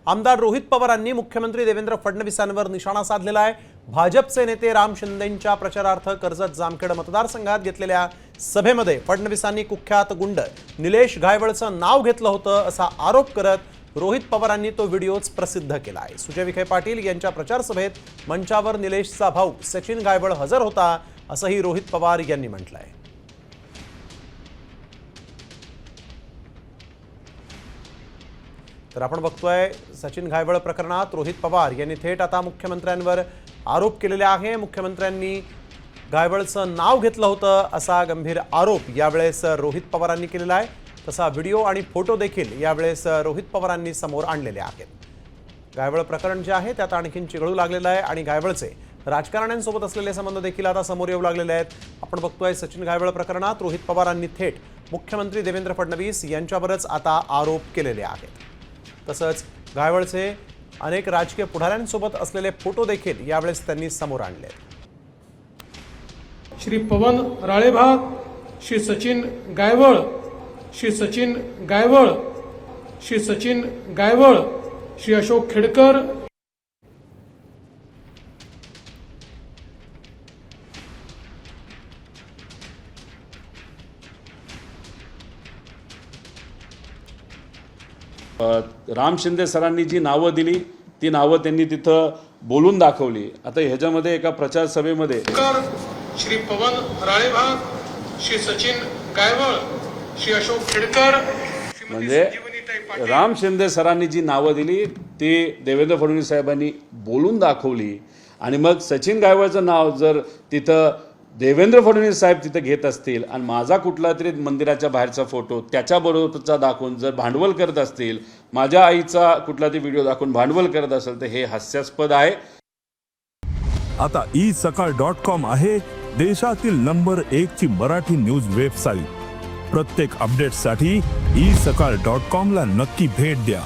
आमदार रोहित पवारांनी मुख्यमंत्री देवेंद्र फडणवीसांवर निशाणा साधलेला आहे। भाजपचे नेते राम शिंदेंच्या प्रचारार्थ कर्जत जामखेड मतदारसंघात घेतलेल्या सभेमध्ये फडणवीसांनी कुख्यात गुंड निलेश घायवळचं नाव घेतलं होतं असा आरोप करत रोहित पवारांनी तो व्हिडिओच प्रसिद्ध केला आहे। सुजय विखे पाटील यांच्या प्रचार सभेत मंचावर निलेशचा भाऊ सचिन घायवळ हजर होता असंही रोहित पवार यांनी म्हटलंय। तर आपण बघतोय सचिन घायवळ प्रकरणात रोहित पवार यांनी थेट आता मुख्यमंत्र्यांवर आरोप केलेले आहे। मुख्यमंत्र्यांनी घायवळचं नाव घेतलं होतं असा गंभीर आरोप यावेळेस रोहित पवारांनी केलेला आहे। तसा व्हिडिओ आणि फोटो देखील यावेळेस रोहित पवारांनी समोर आणलेले आहेत। घायवळ प्रकरण जे आहे त्यात आणखीन चिघळू लागलेलं आहे आणि घायवळचे राजकारण्यांसोबत असलेले संबंध देखील आता समोर येऊ लागलेले आहेत। आपण बघतोय सचिन घायवळ प्रकरणात रोहित पवारांनी थेट मुख्यमंत्री देवेंद्र फडणवीस यांच्यावरच आता आरोप केलेले आहेत। तसंच घायवळचे अनेक राजकीय पुढाऱ्यांसोबत असलेले फोटो देखील यावेळेस त्यांनी समोर आणले। श्री पवन राळेभाग, श्री सचिन गायवळ, श्री सचिन गायवळ, श्री सचिन गायवळ, श्री अशोक खेडकर, राम शिंदे सरांनी जी नावं दिली ती नावं त्यांनी तिथं बोलून दाखवली। आता ह्याच्यामध्ये एका प्रचार सभेमध्ये श्री पवन राळेभाग, श्री सचिन गायवळ, श्री अशोक खेडकर, म्हणजे राम शिंदे सरांनी जी नावं दिली ती देवेंद्र फडणवीस साहेबांनी बोलून दाखवली आणि मग सचिन गायवळचं नाव जर तिथं देवेंद्र फडणवीस साहेब तिथं घेत असतील आणि माझा कुठला तरी मंदिराच्या बाहेरचा फोटो त्याच्याबरोबरचा दाखवून जर भांडवल करत असतील, माझ्या आईचा कुठला तरी व्हिडिओ दाखवून भांडवल करत असेल तर हे हास्यास्पद आहे। आता isakal.com आहे देशातील नंबर 1 ची मराठी न्यूज वेबसाईट। प्रत्येक अपडेटसाठी isakal.com ला नक्की भेट द्या।